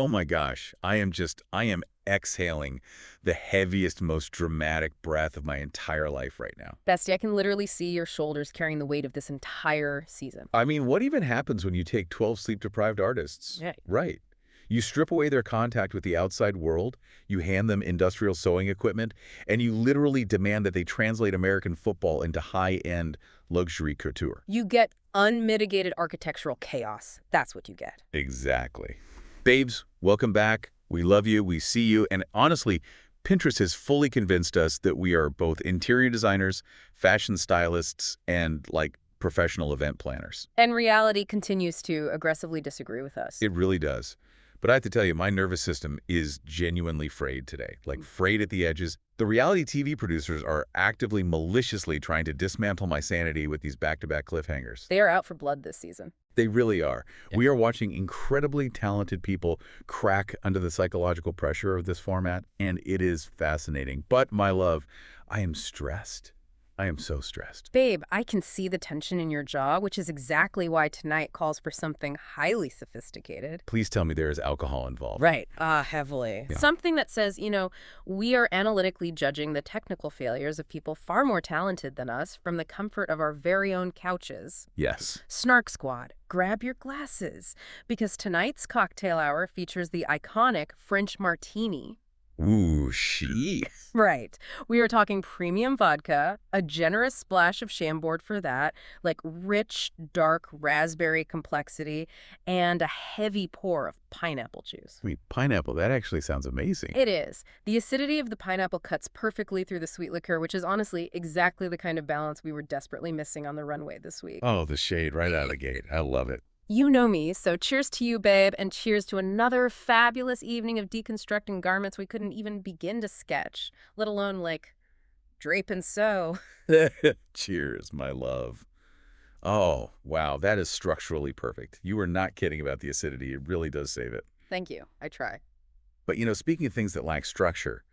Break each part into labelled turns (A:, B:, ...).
A: Oh my gosh. I am exhaling the heaviest, most dramatic breath of my entire life right now.
B: Bestie, I can literally see your shoulders carrying the weight of this entire season.
A: I mean, what even happens when you take 12 sleep-deprived artists?
B: Yeah.
A: Right. You strip away their contact with the outside world, you hand them industrial sewing equipment, and you literally demand that they translate American football into high-end luxury couture.
B: You get unmitigated architectural chaos. That's what you get.
A: Exactly. Babes, welcome back. We love you, we see you, and honestly, Pinterest has fully convinced us that we are both interior designers, fashion stylists, and, like, professional event planners.
B: And reality continues to aggressively disagree with us.
A: It really does. But I have to tell you, my nervous system is genuinely frayed today, like frayed at the edges. The reality TV producers are actively, maliciously trying to dismantle my sanity with these back-to-back cliffhangers.
B: They are out for blood this season.
A: They really are.
B: Yeah.
A: We are watching incredibly talented people crack under the psychological pressure of this format, and it is fascinating. But, my love, I am stressed. I am so stressed.
B: Babe, I can see the tension in your jaw, which is exactly why tonight calls for something highly sophisticated.
A: Please tell me there is alcohol involved.
B: Right. Heavily.
A: Yeah.
B: Something that says, we are analytically judging the technical failures of people far more talented than us from the comfort of our very own couches.
A: Yes.
B: Snark Squad, grab your glasses, because tonight's cocktail hour features the iconic French martini.
A: Ooh, she.
B: Right. We are talking premium vodka, a generous splash of Chambord for that, like rich, dark raspberry complexity, and a heavy pour of pineapple juice.
A: I mean, pineapple, that actually sounds amazing.
B: It is. The acidity of the pineapple cuts perfectly through the sweet liquor, which is honestly exactly the kind of balance we were desperately missing on the runway this week.
A: Oh, the shade right out of the gate. I love it.
B: You know me, so cheers to you, babe, and cheers to another fabulous evening of deconstructing garments we couldn't even begin to sketch, let alone, like, drape and sew.
A: Cheers, my love. Oh, wow, that is structurally perfect. You are not kidding about the acidity. It really does save it.
B: Thank you. I try.
A: But, speaking of things that lack structure,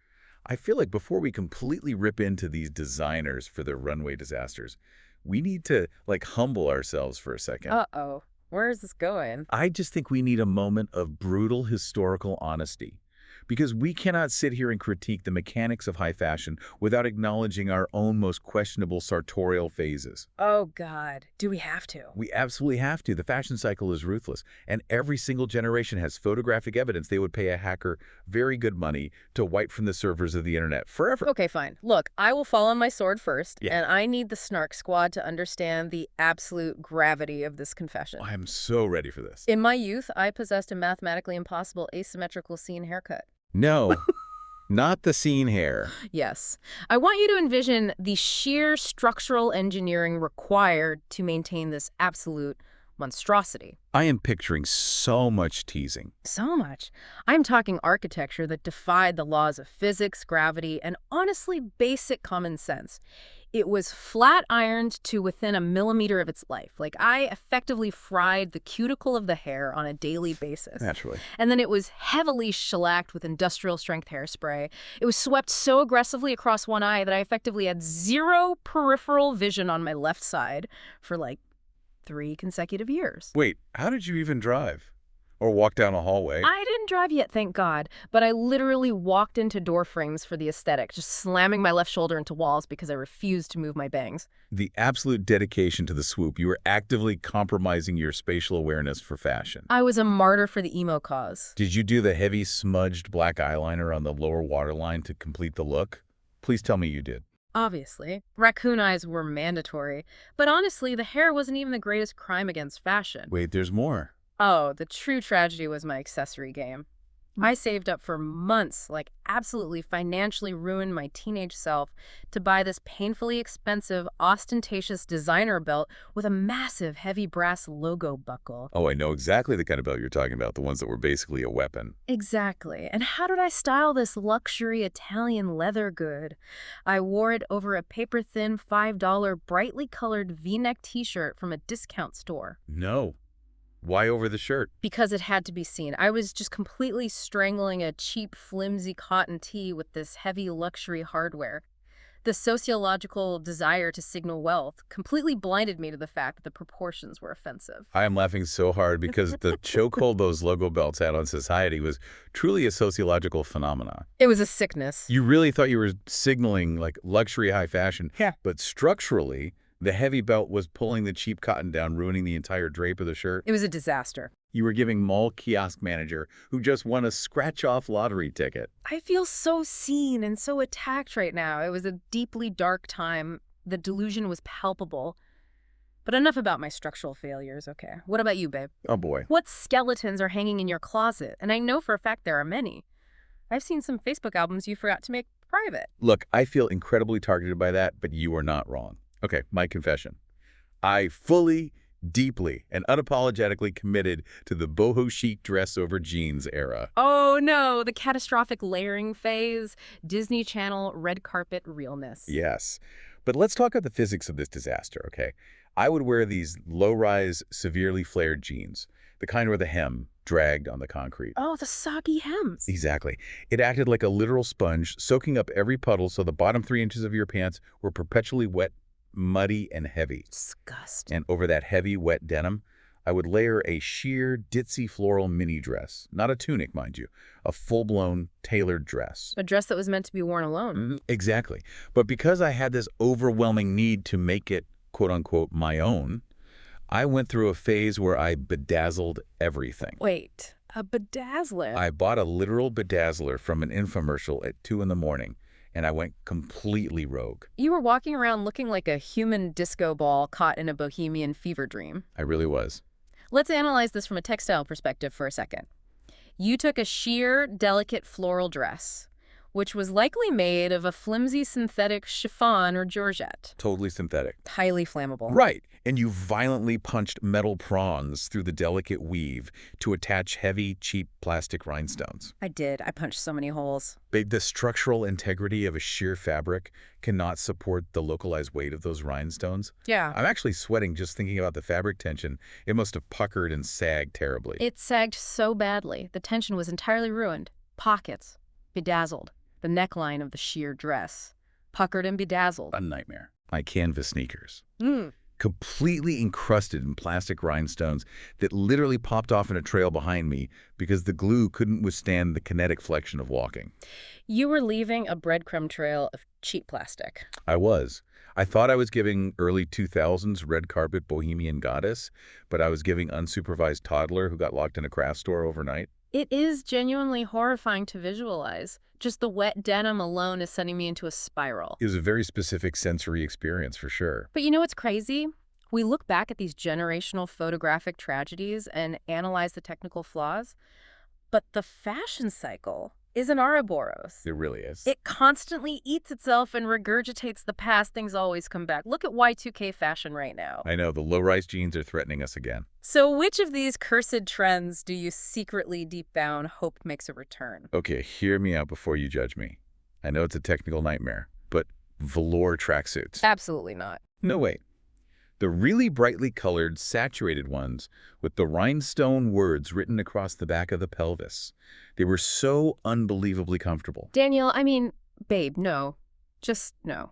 A: I feel like before we completely rip into these designers for their runway disasters, we need to, like, humble ourselves for a second.
B: Uh-oh. Where is this going?
A: I just think we need a moment of brutal historical honesty, because we cannot sit here and critique the mechanics of high fashion without acknowledging our own most questionable sartorial phases.
B: Oh, God. Do we have to?
A: We absolutely have to. The fashion cycle is ruthless, and every single generation has photographic evidence they would pay a hacker very good money to wipe from the servers of the internet forever.
B: Okay, fine. Look, I will fall on my sword first,
A: Yeah.
B: and I need the Snark Squad to understand the absolute gravity of this confession.
A: I'm so ready for this.
B: In my youth, I possessed a mathematically impossible asymmetrical scene haircut.
A: No, not the scene hair.
B: Yes. I want you to envision the sheer structural engineering required to maintain this absolute monstrosity.
A: I am picturing so much teasing.
B: So much. I'm talking architecture that defied the laws of physics, gravity, and honestly basic common sense. It was flat ironed to within a millimeter of its life. Like, I effectively fried the cuticle of the hair on a daily basis.
A: Naturally.
B: And then it was heavily shellacked with industrial strength hairspray. It was swept so aggressively across one eye that I effectively had zero peripheral vision on my left side for like 3 consecutive years.
A: Wait, how did you even drive? Or walk down a hallway?
B: I didn't drive yet, thank God, but I literally walked into door frames for the aesthetic, just slamming my left shoulder into walls because I refused to move my bangs.
A: The absolute dedication to the swoop. You were actively compromising your spatial awareness for fashion.
B: I was a martyr for the emo cause.
A: Did you do the heavy smudged black eyeliner on the lower waterline to complete the look? Please tell me you did.
B: Obviously. Raccoon eyes were mandatory, but honestly, the hair wasn't even the greatest crime against fashion.
A: Wait, there's more.
B: Oh, the true tragedy was my accessory game. I saved up for months, like absolutely financially ruined my teenage self, to buy this painfully expensive, ostentatious designer belt with a massive heavy brass logo buckle.
A: Oh, I know exactly the kind of belt you're talking about, the ones that were basically a weapon.
B: Exactly. And how did I style this luxury Italian leather good? I wore it over a paper-thin $5 brightly colored V-neck t-shirt from a discount store.
A: No. Why over the shirt?
B: Because it had to be seen. I was just completely strangling a cheap, flimsy cotton tee with this heavy luxury hardware. The sociological desire to signal wealth completely blinded me to the fact that the proportions were offensive.
A: I am laughing so hard because the chokehold those logo belts had on society was truly a sociological phenomenon.
B: It was a sickness.
A: You really thought you were signaling like luxury high fashion,
B: Yeah.
A: but structurally, the heavy belt was pulling the cheap cotton down, ruining the entire drape of the shirt.
B: It was a disaster.
A: You were giving mall kiosk manager who just won a scratch-off lottery ticket.
B: I feel so seen and so attacked right now. It was a deeply dark time. The delusion was palpable. But enough about my structural failures, okay? What about you, babe?
A: Oh boy.
B: What skeletons are hanging in your closet? And I know for a fact there are many. I've seen some Facebook albums you forgot to make private.
A: Look, I feel incredibly targeted by that, but you are not wrong. Okay, my confession. I fully, deeply, and unapologetically committed to the boho chic dress over jeans era.
B: Oh no, the catastrophic layering phase, Disney Channel red carpet realness.
A: Yes. But let's talk about the physics of this disaster, okay? I would wear these low-rise, severely flared jeans, the kind where the hem dragged on the concrete.
B: Oh, the soggy hems.
A: Exactly. It acted like a literal sponge, soaking up every puddle so the bottom 3 inches of your pants were perpetually wet, muddy, and heavy.
B: Disgusting.
A: And over that heavy, wet denim, I would layer a sheer, ditzy floral mini dress. Not a tunic, mind you. A full-blown, tailored dress.
B: A dress that was meant to be worn alone.
A: Exactly. But because I had this overwhelming need to make it, quote-unquote, my own, I went through a phase where I bedazzled everything.
B: Wait, a bedazzler?
A: I bought a literal bedazzler from an infomercial at 2 in the morning, and I went completely rogue.
B: You were walking around looking like a human disco ball caught in a bohemian fever dream.
A: I really was.
B: Let's analyze this from a textile perspective for a second. You took a sheer, delicate floral dress, which was likely made of a flimsy synthetic chiffon or georgette.
A: Totally synthetic.
B: Highly flammable.
A: Right. And you violently punched metal prongs through the delicate weave to attach heavy, cheap plastic rhinestones.
B: I did. I punched so many holes.
A: Babe, the structural integrity of a sheer fabric cannot support the localized weight of those rhinestones.
B: Yeah.
A: I'm actually sweating just thinking about the fabric tension. It must have puckered and sagged terribly.
B: It sagged so badly. The tension was entirely ruined. Pockets. Bedazzled. The neckline of the sheer dress. Puckered and bedazzled.
A: A nightmare. My canvas sneakers.
B: Mm.
A: Completely encrusted in plastic rhinestones that literally popped off in a trail behind me because the glue couldn't withstand the kinetic flexion of walking.
B: You were leaving a breadcrumb trail of cheap plastic.
A: I was. I thought I was giving early 2000s red carpet bohemian goddess, but I was giving unsupervised toddler who got locked in a craft store overnight.
B: It is genuinely horrifying to visualize. Just the wet denim alone is sending me into a spiral.
A: It was a very specific sensory experience for sure.
B: But you know what's crazy? We look back at these generational photographic tragedies and analyze the technical flaws, but the fashion cycle is an Ouroboros.
A: It really is.
B: It constantly eats itself and regurgitates the past. Things always come back. Look at Y2K fashion right now.
A: I know, the low-rise jeans are threatening us again.
B: So which of these cursed trends do you secretly, deep down, hope makes a return?
A: Okay, hear me out before you judge me. I know it's a technical nightmare, but velour tracksuits.
B: Absolutely not.
A: No, wait. The really brightly colored, saturated ones with the rhinestone words written across the back of the pelvis. They were so unbelievably comfortable.
B: Danielle, I mean, babe, no. Just no.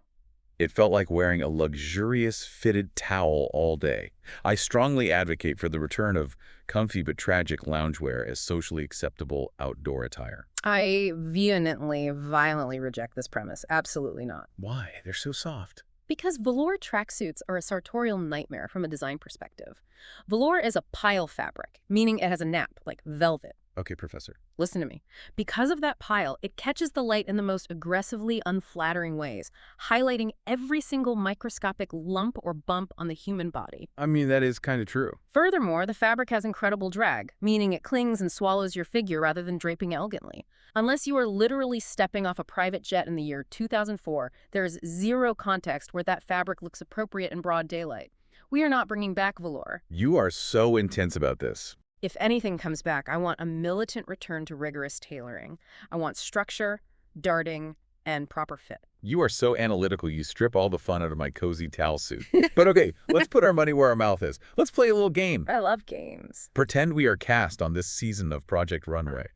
A: It felt like wearing a luxurious fitted towel all day. I strongly advocate for the return of comfy but tragic loungewear as socially acceptable outdoor attire.
B: I vehemently, violently reject this premise. Absolutely not.
A: Why? They're so soft.
B: Because velour tracksuits are a sartorial nightmare from a design perspective. Velour is a pile fabric, meaning it has a nap, like velvet.
A: Okay, Professor.
B: Listen to me. Because of that pile, it catches the light in the most aggressively unflattering ways, highlighting every single microscopic lump or bump on the human body.
A: I mean, that is kind of true.
B: Furthermore, the fabric has incredible drag, meaning it clings and swallows your figure rather than draping elegantly. Unless you are literally stepping off a private jet in the year 2004, there is zero context where that fabric looks appropriate in broad daylight. We are not bringing back velour.
A: You are so intense about this.
B: If anything comes back, I want a militant return to rigorous tailoring. I want structure, darting, and proper fit.
A: You are so analytical, you strip all the fun out of my cozy towel suit. But okay, let's put our money where our mouth is. Let's play a little game.
B: I love games.
A: Pretend we are cast on this season of Project Runway.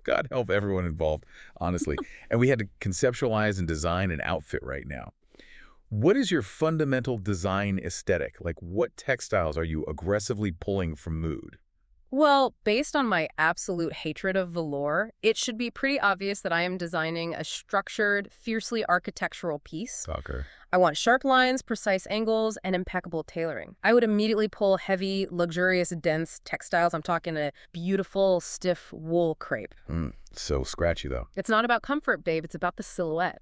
A: God help everyone involved, honestly. And we had to conceptualize and design an outfit right now. What is your fundamental design aesthetic? Like, what textiles are you aggressively pulling from mood?
B: Well, based on my absolute hatred of velour, it should be pretty obvious that I am designing a structured, fiercely architectural piece.
A: Soccer.
B: I want sharp lines, precise angles, and impeccable tailoring. I would immediately pull heavy, luxurious, dense textiles. I'm talking a beautiful, stiff wool crepe.
A: So scratchy, though.
B: It's not about comfort, babe. It's about the silhouette.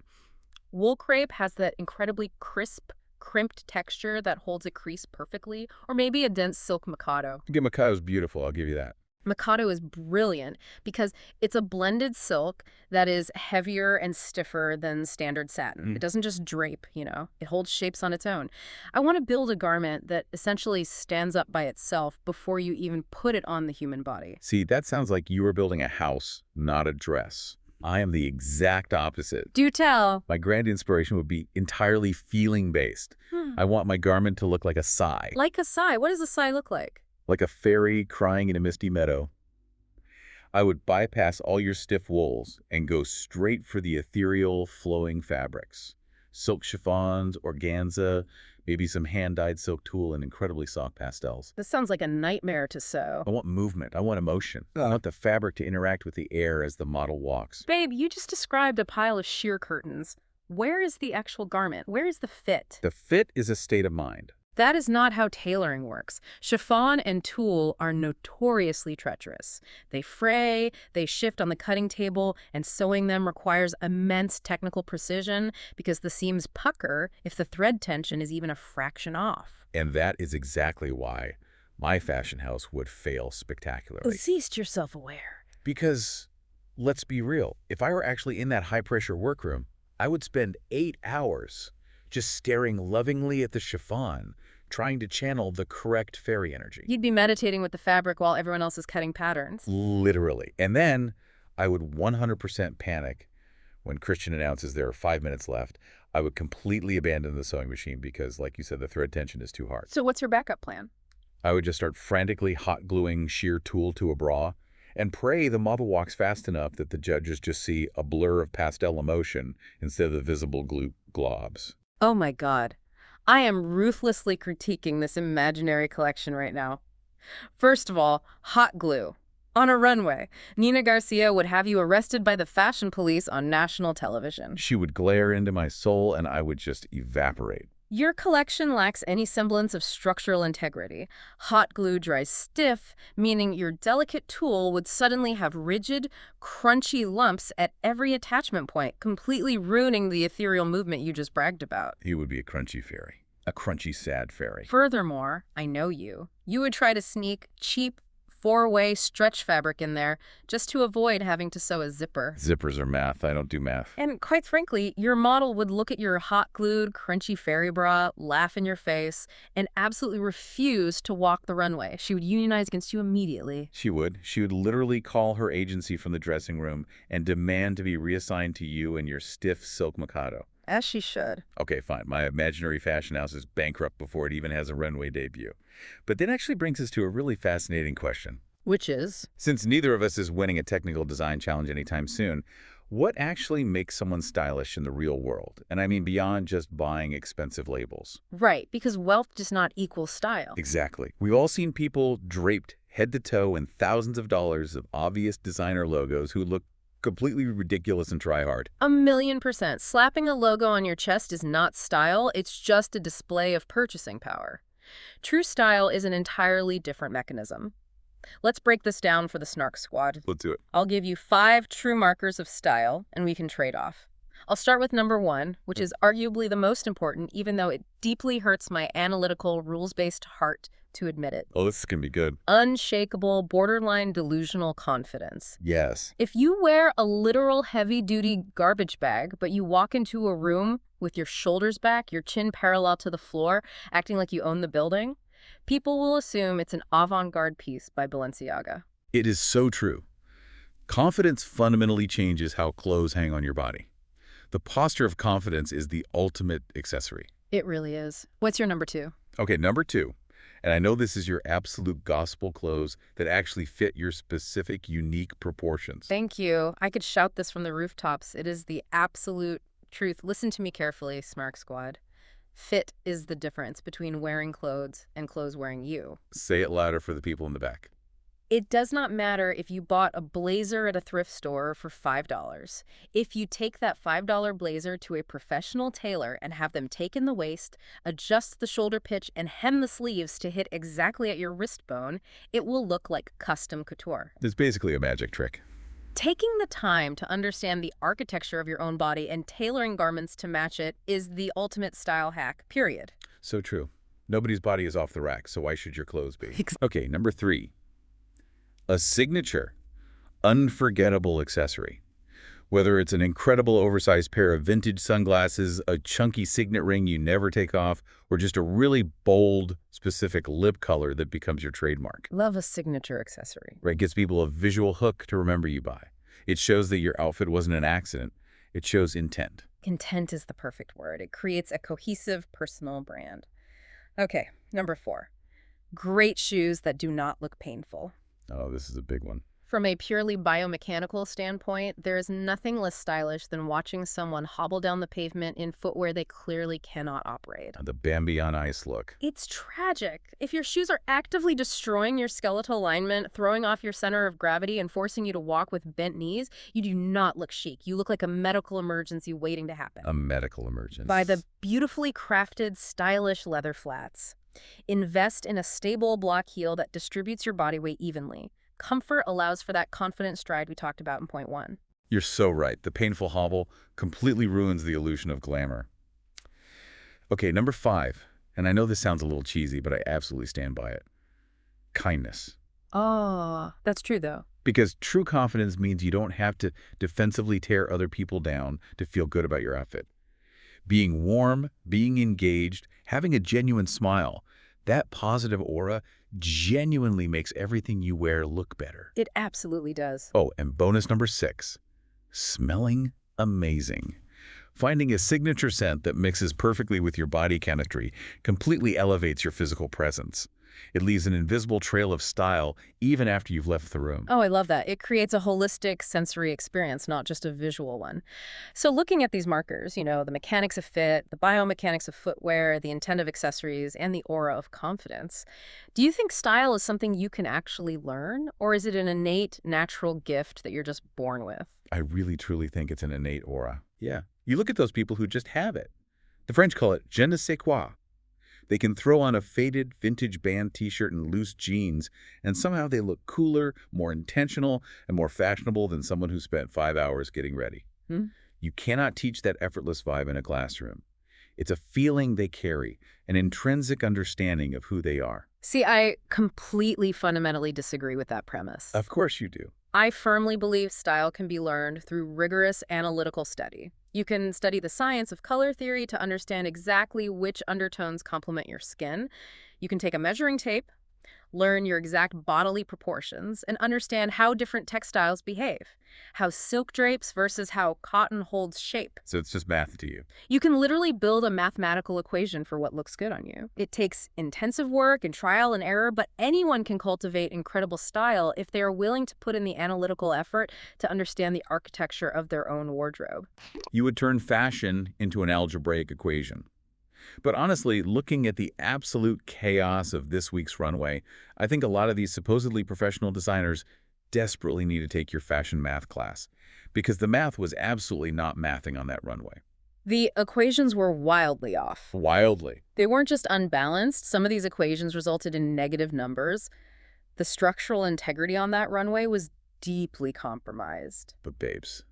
B: Wool crepe has that incredibly crisp, crimped texture that holds a crease perfectly, or maybe a dense silk mikado.
A: Mikado's beautiful, I'll give you that.
B: Mikado is brilliant because it's a blended silk that is heavier and stiffer than standard satin. It doesn't just drape, it holds shapes on its own. I want to build a garment that essentially stands up by itself before you even put it on the human body.
A: See, that sounds like you are building a house, not a dress. I am the exact opposite.
B: Do tell.
A: My grand inspiration would be entirely feeling-based. I want my garment to look like a sigh.
B: Like a sigh? What does a sigh look like?
A: Like a fairy crying in a misty meadow. I would bypass all your stiff wools and go straight for the ethereal, flowing fabrics. Silk chiffons, organza, maybe some hand-dyed silk tulle, and incredibly soft pastels.
B: This sounds like a nightmare to sew.
A: I want movement. I want emotion. I want the fabric to interact with the air as the model walks.
B: Babe, you just described a pile of sheer curtains. Where is the actual garment? Where is the fit?
A: The fit is a state of mind.
B: That is not how tailoring works. Chiffon and tulle are notoriously treacherous. They fray, they shift on the cutting table, and sewing them requires immense technical precision because the seams pucker if the thread tension is even a fraction off.
A: And that is exactly why my fashion house would fail spectacularly.
B: Cease, you're self-aware.
A: Because, let's be real, if I were actually in that high-pressure workroom, I would spend 8 hours just staring lovingly at the chiffon, trying to channel the correct fairy energy.
B: You'd be meditating with the fabric while everyone else is cutting patterns.
A: Literally. And then I would 100% panic when Christian announces there are 5 minutes left. I would completely abandon the sewing machine because, like you said, the thread tension is too hard.
B: So what's your backup plan?
A: I would just start frantically hot gluing sheer tulle to a bra and pray the model walks fast enough that the judges just see a blur of pastel emotion instead of the visible glue globs.
B: Oh my God. I am ruthlessly critiquing this imaginary collection right now. First of all, hot glue. On a runway, Nina Garcia would have you arrested by the fashion police on national television.
A: She would glare into my soul and I would just evaporate.
B: Your collection lacks any semblance of structural integrity. Hot glue dries stiff, meaning your delicate tulle would suddenly have rigid, crunchy lumps at every attachment point, completely ruining the ethereal movement you just bragged about.
A: He would be a crunchy fairy. A crunchy, sad fairy.
B: Furthermore, I know you. You would try to sneak cheap, four-way stretch fabric in there just to avoid having to sew a zipper.
A: Zippers are math. I don't do math.
B: And quite frankly, your model would look at your hot-glued, crunchy fairy bra, laugh in your face, and absolutely refuse to walk the runway. She would unionize against you immediately.
A: She would. She would literally call her agency from the dressing room and demand to be reassigned to you and your stiff silk mikado.
B: As she should.
A: Okay, fine. My imaginary fashion house is bankrupt before it even has a runway debut. But that actually brings us to a really fascinating question.
B: Which is?
A: Since neither of us is winning a technical design challenge anytime soon, what actually makes someone stylish in the real world? And I mean beyond just buying expensive labels.
B: Right, because wealth does not equal style.
A: Exactly. We've all seen people draped head to toe in thousands of dollars of obvious designer logos who look completely ridiculous and try hard.
B: 1,000,000%. Slapping a logo on your chest is not style, it's just a display of purchasing power. True style is an entirely different mechanism. Let's break this down for the Snark Squad.
A: Let's do it.
B: I'll give you 5 true markers of style, and we can trade off. I'll start with number 1, which is arguably the most important, even though it deeply hurts my analytical, rules-based heart to admit it.
A: Oh, this is going to be good.
B: Unshakable, borderline delusional confidence.
A: Yes.
B: If you wear a literal heavy-duty garbage bag, but you walk into a room with your shoulders back, your chin parallel to the floor, acting like you own the building, people will assume it's an avant-garde piece by Balenciaga.
A: It is so true. Confidence fundamentally changes how clothes hang on your body. The posture of confidence is the ultimate accessory.
B: It really is. What's your number 2?
A: Okay, number 2. And I know this is your absolute gospel clothes that actually fit your specific, unique proportions.
B: Thank you. I could shout this from the rooftops. It is the absolute truth. Listen to me carefully, Snark Squad. Fit is the difference between wearing clothes and clothes wearing you.
A: Say it louder for the people in the back.
B: It does not matter if you bought a blazer at a thrift store for $5. If you take that $5 blazer to a professional tailor and have them take in the waist, adjust the shoulder pitch, and hem the sleeves to hit exactly at your wrist bone, it will look like custom couture.
A: It's basically a magic trick.
B: Taking the time to understand the architecture of your own body and tailoring garments to match it is the ultimate style hack, period.
A: So true. Nobody's body is off the rack, so why should your clothes be? Okay, number 3. A signature, unforgettable accessory. Whether it's an incredible oversized pair of vintage sunglasses, a chunky signet ring you never take off, or just a really bold, specific lip color that becomes your trademark.
B: Love a signature accessory.
A: Right? Gets people a visual hook to remember you by. It shows that your outfit wasn't an accident. It shows intent.
B: Content is the perfect word. It creates a cohesive personal brand. Okay, number 4. Great shoes that do not look painful.
A: Oh, this is a big one.
B: From a purely biomechanical standpoint, there is nothing less stylish than watching someone hobble down the pavement in footwear they clearly cannot operate.
A: The Bambi on ice look.
B: It's tragic. If your shoes are actively destroying your skeletal alignment, throwing off your center of gravity, and forcing you to walk with bent knees, you do not look chic. You look like a medical emergency waiting to happen.
A: A medical emergency.
B: By the beautifully crafted, stylish leather flats. Invest in a stable block heel that distributes your body weight evenly. Comfort allows for that confident stride we talked about in point 1.
A: You're so right. The painful hobble completely ruins the illusion of glamour. Okay, number 5. And I know this sounds a little cheesy, but I absolutely stand by it. Kindness.
B: Oh, that's true, though.
A: Because true confidence means you don't have to defensively tear other people down to feel good about your outfit. Being warm, being engaged, having a genuine smile, that positive aura genuinely makes everything you wear look better.
B: It absolutely does.
A: Oh, and bonus number 6, smelling amazing. Finding a signature scent that mixes perfectly with your body chemistry completely elevates your physical presence. It leaves an invisible trail of style even after you've left the room.
B: Oh, I love that. It creates a holistic sensory experience, not just a visual one. So looking at these markers, the mechanics of fit, the biomechanics of footwear, the intent of accessories, and the aura of confidence, do you think style is something you can actually learn, or is it an innate, natural gift that you're just born with?
A: I really, truly think it's an innate aura. Yeah. You look at those people who just have it. The French call it je ne sais quoi. They can throw on a faded vintage band t-shirt and loose jeans, and somehow they look cooler, more intentional, and more fashionable than someone who spent 5 hours getting ready. You cannot teach that effortless vibe in a classroom. It's a feeling they carry, an intrinsic understanding of who they are.
B: See, I completely fundamentally disagree with that premise.
A: Of course you do.
B: I firmly believe style can be learned through rigorous analytical study. You can study the science of color theory to understand exactly which undertones complement your skin. You can take a measuring tape, learn your exact bodily proportions, and understand how different textiles behave, how silk drapes versus how cotton holds shape.
A: So it's just math to you.
B: You can literally build a mathematical equation for what looks good on you. It takes intensive work and trial and error, but anyone can cultivate incredible style if they are willing to put in the analytical effort to understand the architecture of their own wardrobe.
A: You would turn fashion into an algebraic equation. But honestly, looking at the absolute chaos of this week's runway, I think a lot of these supposedly professional designers desperately need to take your fashion math class, because the math was absolutely not mathing on that runway.
B: The equations were wildly off.
A: Wildly.
B: They weren't just unbalanced. Some of these equations resulted in negative numbers. The structural integrity on that runway was deeply compromised.
A: But babes,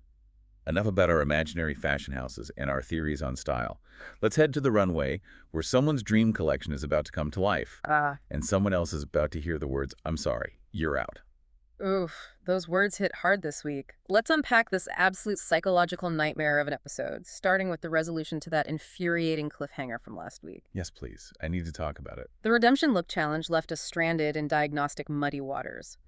A: enough about our imaginary fashion houses and our theories on style. Let's head to the runway, where someone's dream collection is about to come to life, and someone else is about to hear the words, "I'm sorry, you're out."
B: Oof, those words hit hard this week. Let's unpack this absolute psychological nightmare of an episode, starting with the resolution to that infuriating cliffhanger from last week.
A: Yes, please. I need to talk about it.
B: The Redemption Look Challenge left us stranded in diagnostic muddy waters.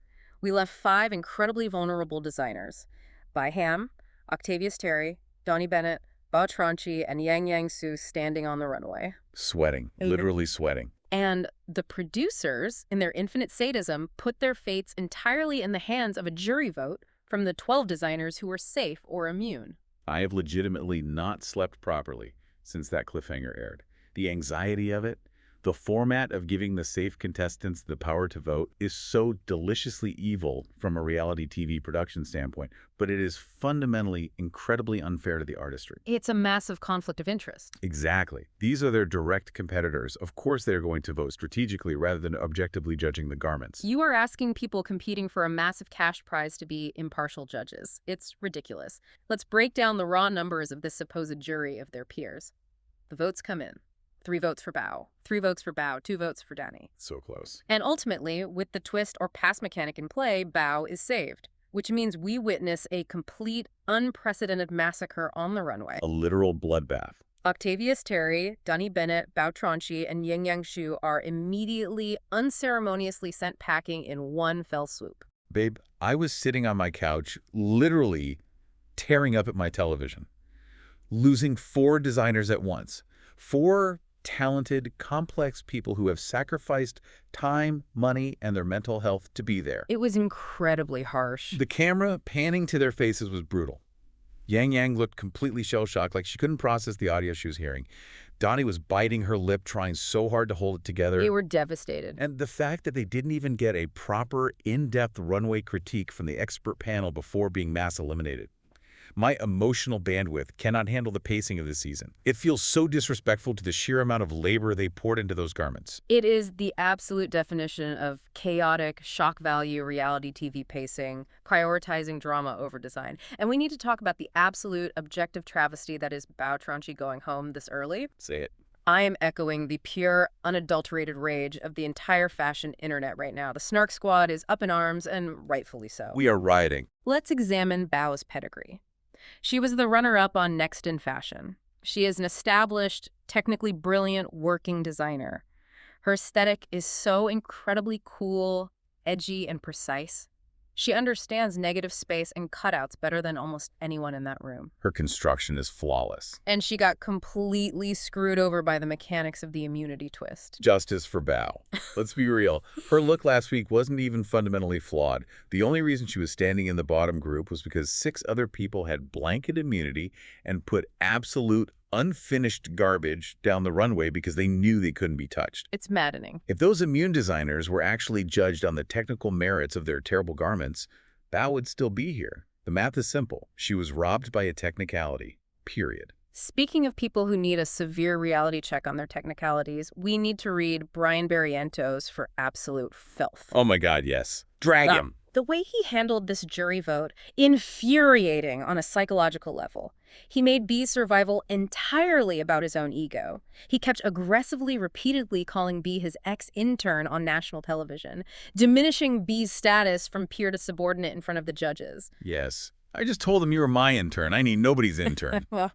B: We left 5 incredibly vulnerable designers: Bi Pham, Octavius Terry, Donnie Bennett, Bao Tronchi, and Yang Yang Su standing on the runway.
A: Sweating. Literally sweating.
B: And the producers, in their infinite sadism, put their fates entirely in the hands of a jury vote from the 12 designers who were safe or immune.
A: I have legitimately not slept properly since that cliffhanger aired. The anxiety of it, the format of giving the safe contestants the power to vote is so deliciously evil from a reality TV production standpoint, but it is fundamentally incredibly unfair to the artistry.
B: It's a massive conflict of interest.
A: Exactly. These are their direct competitors. Of course they're going to vote strategically rather than objectively judging the garments.
B: You are asking people competing for a massive cash prize to be impartial judges. It's ridiculous. Let's break down the raw numbers of this supposed jury of their peers. The votes come in. 3 votes for Bao, 3 votes for Bao, 2 votes for Danny.
A: So close.
B: And ultimately, with the twist or pass mechanic in play, Bao is saved, which means we witness a complete, unprecedented massacre on the runway.
A: A literal bloodbath.
B: Octavius Terry, Dunny Bennett, Bao Tronchi, and Yang Yang Shu are immediately, unceremoniously sent packing in one fell swoop.
A: Babe, I was sitting on my couch, literally tearing up at my television, losing 4 designers at once. 4 talented, complex people who have sacrificed time, money, and their mental health to be there.
B: It was incredibly harsh.
A: The camera panning to their faces was brutal. Yang Yang looked completely shell-shocked, like she couldn't process the audio she was hearing. Donnie was biting her lip, trying so hard to hold it together.
B: They were devastated.
A: And the fact that they didn't even get a proper, in-depth runway critique from the expert panel before being mass eliminated. My emotional bandwidth cannot handle the pacing of this season. It feels so disrespectful to the sheer amount of labor they poured into those garments.
B: It is the absolute definition of chaotic, shock value reality TV pacing, prioritizing drama over design. And we need to talk about the absolute objective travesty that is Bao Tronchi going home this early.
A: Say it.
B: I am echoing the pure, unadulterated rage of the entire fashion internet right now. The Snark Squad is up in arms, and rightfully so.
A: We are rioting.
B: Let's examine Bao's pedigree. She was the runner-up on Next in Fashion. She is an established, technically brilliant working designer. Her aesthetic is so incredibly cool, edgy, and precise. She understands negative space and cutouts better than almost anyone in that room.
A: Her construction is flawless.
B: And she got completely screwed over by the mechanics of the immunity twist.
A: Justice for Bao. Let's be real. Her look last week wasn't even fundamentally flawed. The only reason she was standing in the bottom group was because 6 other people had blanket immunity and put absolute unfinished garbage down the runway because they knew they couldn't be touched.
B: It's maddening.
A: If those immune designers were actually judged on the technical merits of their terrible garments, Bao would still be here. The math is simple. She was robbed by a technicality. Period.
B: Speaking of people who need a severe reality check on their technicalities, we need to read Brian Barrientos for absolute filth.
A: Oh my God, yes. Drag him.
B: The way he handled this jury vote, infuriating on a psychological level. He made B's survival entirely about his own ego. He kept aggressively, repeatedly calling B his ex-intern on national television, diminishing B's status from peer to subordinate in front of the judges.
A: Yes. I just told him you were my intern. I need nobody's intern.
B: Well,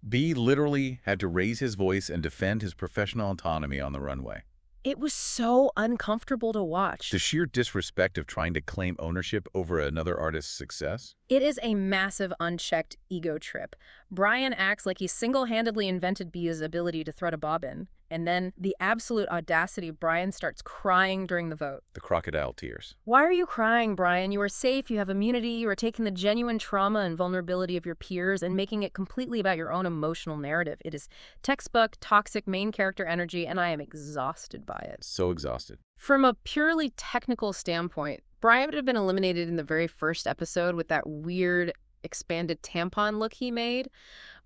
A: B literally had to raise his voice and defend his professional autonomy on the runway.
B: it was so uncomfortable to watch.
A: The sheer disrespect of trying to claim ownership over another artist's success?
B: It is a massive, unchecked ego trip. Brian acts like he single-handedly invented Bia's ability to thread a bobbin, and then the absolute audacity of Brian starts crying during the vote.
A: The crocodile tears.
B: Why are you crying, Brian? You are safe, you have immunity, you are taking the genuine trauma and vulnerability of your peers and making it completely about your own emotional narrative. It is textbook, toxic main character energy, and I am exhausted by it.
A: So exhausted.
B: From a purely technical standpoint, Brian would have been eliminated in the very first episode with that weird expanded tampon look he made,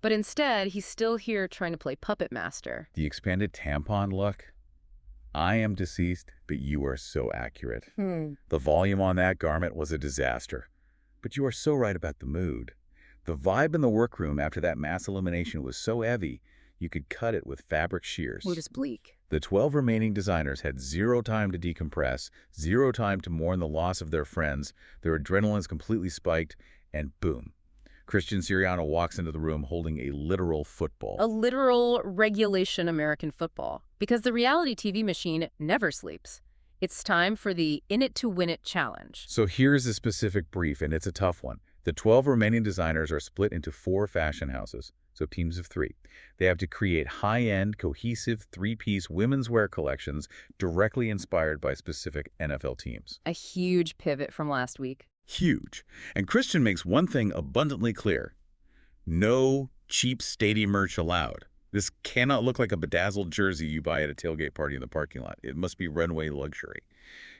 B: but instead he's still here trying to play puppet master.
A: The expanded tampon look? I am deceased, but you are so accurate. The volume on that garment was a disaster. But you are so right about the mood. The vibe in the workroom after that mass elimination was so heavy, you could cut it with fabric shears.
B: Mood is bleak.
A: The 12 remaining designers had zero time to decompress, zero time to mourn the loss of their friends, their adrenaline's completely spiked, and boom. Christian Siriano walks into the room holding a literal football.
B: A literal regulation American football. Because the reality TV machine never sleeps. It's time for the In It to Win It challenge.
A: So here's a specific brief, and it's a tough one. The 12 remaining designers are split into 4 fashion houses. so teams of 3. They have to create high-end, cohesive, three-piece women's wear collections directly inspired by specific NFL teams.
B: A huge pivot from last week.
A: Huge. And Christian makes one thing abundantly clear. No cheap stadium merch allowed. This cannot look like a bedazzled jersey you buy at a tailgate party in the parking lot. It must be runway luxury.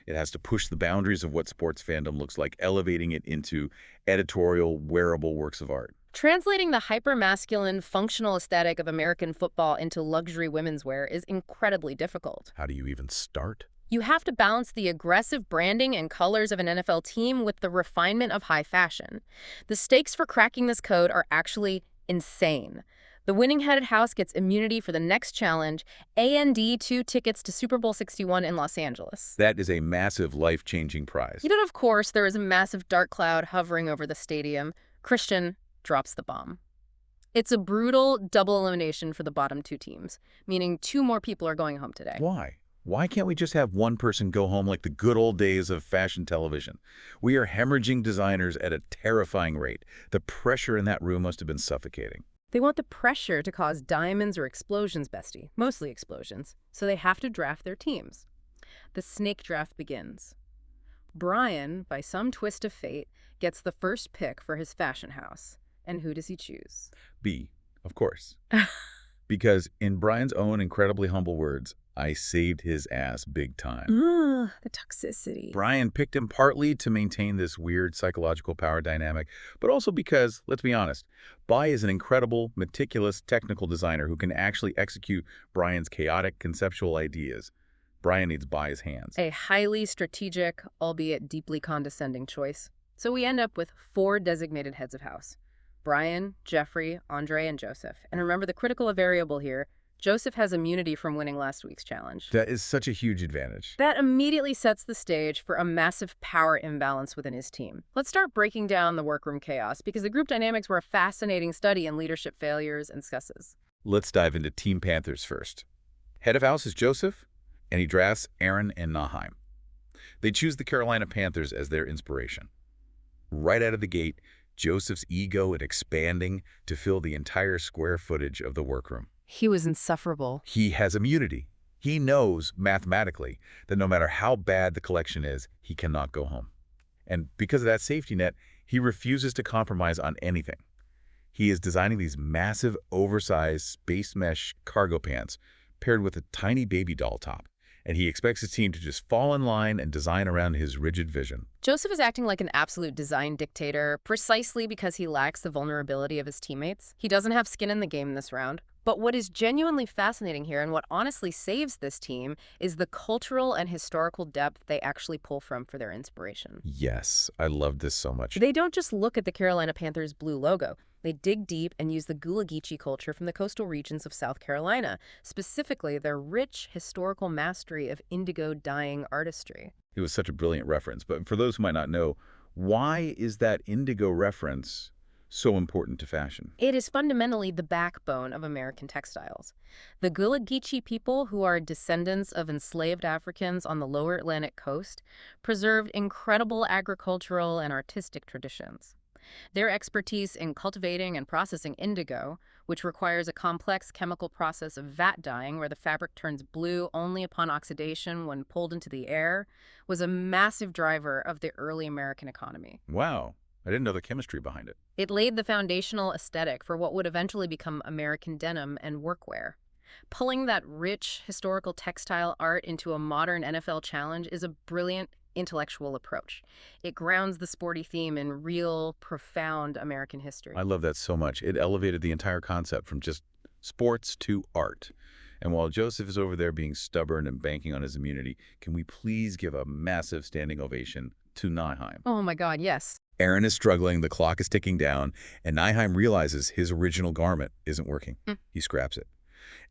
A: It has to push the boundaries of what sports fandom looks like, elevating it into editorial, wearable works of art.
B: Translating the hyper-masculine, functional aesthetic of American football into luxury women's wear is incredibly difficult.
A: How do you even start?
B: You have to balance the aggressive branding and colors of an NFL team with the refinement of high fashion. The stakes for cracking this code are actually insane. The winning-headed house gets immunity for the next challenge, and 2 tickets to Super Bowl 61 in Los Angeles.
A: That is a massive, life-changing prize.
B: Yet, of course, there is a massive dark cloud hovering over the stadium. Christian drops the bomb. It's a brutal double elimination for the bottom 2 teams, meaning 2 more people are going home today.
A: Why? Why can't we just have one person go home like the good old days of fashion television? We are hemorrhaging designers at a terrifying rate. The pressure in that room must have been suffocating.
B: They want the pressure to cause diamonds or explosions, bestie. Mostly explosions. So they have to draft their teams. The snake draft begins. Brian, by some twist of fate, gets the first pick for his fashion house. And who does he choose?
A: B, of course. Because in Brian's own incredibly humble words, I saved his ass big time.
B: The toxicity.
A: Brian picked him partly to maintain this weird psychological power dynamic, but also because, let's be honest, Bi is an incredible, meticulous, technical designer who can actually execute Brian's chaotic, conceptual ideas. Brian needs Bi's hands.
B: A highly strategic, albeit deeply condescending choice. So we end up with 4 designated heads of house. Brian, Jeffrey, Andre, and Joseph. And remember the critical variable here, Joseph has immunity from winning last week's challenge.
A: That is such a huge advantage.
B: That immediately sets the stage for a massive power imbalance within his team. Let's start breaking down the workroom chaos, because the group dynamics were a fascinating study in leadership failures and successes.
A: Let's dive into Team Panthers first. Head of house is Joseph, and he drafts Aaron and Naheim. They choose the Carolina Panthers as their inspiration. Right out of the gate, Joseph's ego is expanding to fill the entire square footage of the workroom.
B: He was insufferable.
A: He has immunity. He knows, mathematically, that no matter how bad the collection is, he cannot go home. And because of that safety net, he refuses to compromise on anything. He is designing these massive, oversized, space mesh cargo pants paired with a tiny baby doll top. And he expects his team to just fall in line and design around his rigid vision.
B: Joseph is acting like an absolute design dictator precisely because he lacks the vulnerability of his teammates. He doesn't have skin in the game this round. But what is genuinely fascinating here, and what honestly saves this team, is the cultural and historical depth they actually pull from for their inspiration.
A: Yes, I love this so much.
B: They don't just look at the Carolina Panthers' blue logo. They dig deep and use the Gullah Geechee culture from the coastal regions of South Carolina, specifically their rich historical mastery of indigo dyeing artistry.
A: It was such a brilliant reference, but for those who might not know, why is that indigo reference so important to fashion?
B: It is fundamentally the backbone of American textiles. The Gullah Geechee people, who are descendants of enslaved Africans on the lower Atlantic coast, preserved incredible agricultural and artistic traditions. Their expertise in cultivating and processing indigo, which requires a complex chemical process of vat dyeing where the fabric turns blue only upon oxidation when pulled into the air, was a massive driver of the early American economy.
A: Wow, I didn't know the chemistry behind it.
B: It laid the foundational aesthetic for what would eventually become American denim and workwear. Pulling that rich historical textile art into a modern NFL challenge is a brilliant intellectual approach. It grounds the sporty theme in real, profound American history.
A: I love that so much. It elevated the entire concept from just sports to art. And while Joseph is over there being stubborn and banking on his immunity, can we please give a massive standing ovation to Naheim?
B: Oh my God, yes.
A: Aaron is struggling, the clock is ticking down, and Naheim realizes his original garment isn't working. He scraps it.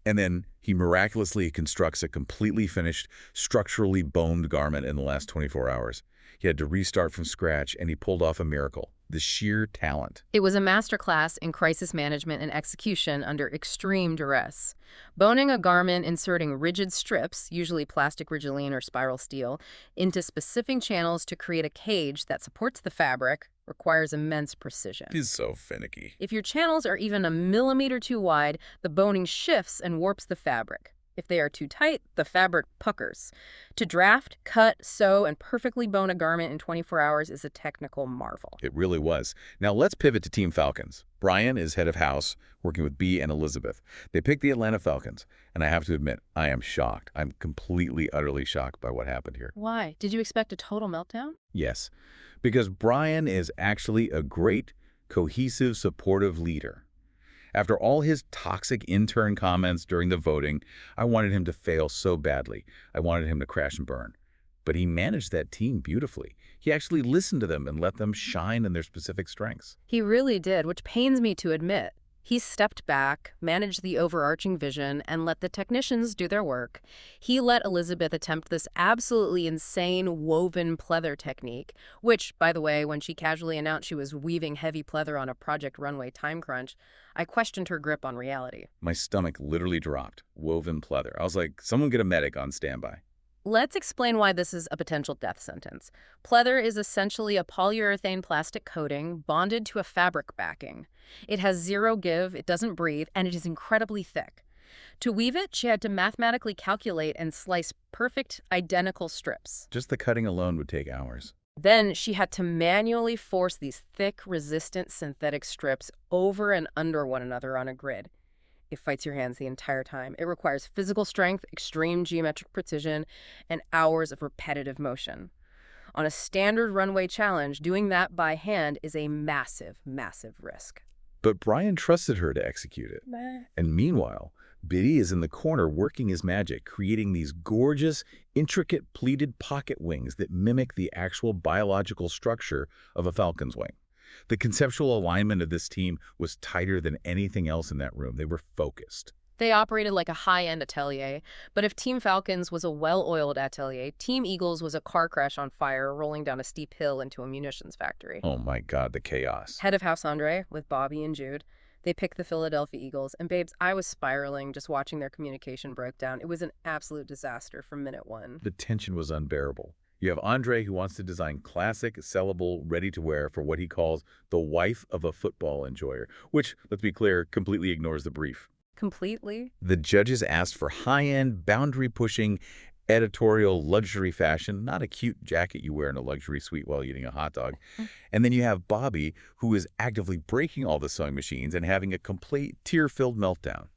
A: And then he miraculously constructs a completely finished, structurally boned garment in the last 24 hours. He had to restart from scratch, and he pulled off a miracle. the sheer talent.
B: It was a masterclass in crisis management and execution under extreme duress. Boning a garment, inserting rigid strips, usually plastic rigidine or spiral steel, into specific channels to create a cage that supports the fabric requires immense precision.
A: He's so finicky.
B: If your channels are even a millimeter too wide, the boning shifts and warps the fabric. If they are too tight, the fabric puckers. To draft, cut, sew, and perfectly bone a garment in 24 hours is a technical marvel.
A: It really was. Now let's pivot to Team Falcons. Brian is head of house, working with Bi and Elizabeth. They picked the Atlanta Falcons, and I have to admit, I am shocked. I'm completely, utterly shocked by what happened here.
B: Why? Did you expect a total meltdown?
A: Yes, because Brian is actually a great, cohesive, supportive leader. After all his toxic intern comments during the voting, I wanted him to fail so badly. I wanted him to crash and burn. But he managed that team beautifully. He actually listened to them and let them shine in their specific strengths.
B: He really did, which pains me to admit. He stepped back, managed the overarching vision, and let the technicians do their work. He let Elizabeth attempt this absolutely insane woven pleather technique, which, by the way, when she casually announced she was weaving heavy pleather on a Project Runway time crunch, I questioned her grip on reality.
A: My stomach literally dropped. Woven pleather. I was like, someone get a medic on standby.
B: Let's explain why this is a potential death sentence. Pleather is essentially a polyurethane plastic coating bonded to a fabric backing. It has zero give, it doesn't breathe, and it is incredibly thick. To weave it, she had to mathematically calculate and slice perfect, identical strips.
A: Just the cutting alone would take hours.
B: Then she had to manually force these thick, resistant synthetic strips over and under one another on a grid. It fights your hands the entire time. It requires physical strength, extreme geometric precision, and hours of repetitive motion. On a standard runway challenge, doing that by hand is a massive, massive risk.
A: But Brian trusted her to execute it. And meanwhile, Biddy is in the corner working his magic, creating these gorgeous, intricate pleated pocket wings that mimic the actual biological structure of a falcon's wing. The conceptual alignment of this team was tighter than anything else in that room. They were focused.
B: They operated like a high-end atelier, but if Team Falcons was a well-oiled atelier, Team Eagles was a car crash on fire rolling down a steep hill into a munitions factory.
A: Oh my God, the chaos.
B: Head of House Andre, with Bobby and Jude, they picked the Philadelphia Eagles, and babes, I was spiraling just watching their communication break down. It was an absolute disaster from minute one.
A: The tension was unbearable. You have Andre, who wants to design classic, sellable, ready-to-wear for what he calls the wife of a football enjoyer, which, let's be clear, completely ignores the brief.
B: Completely?
A: The judges asked for high-end, boundary-pushing, editorial luxury fashion, not a cute jacket you wear in a luxury suite while eating a hot dog. And then you have Bobby, who is actively breaking all the sewing machines and having a complete tear-filled meltdown.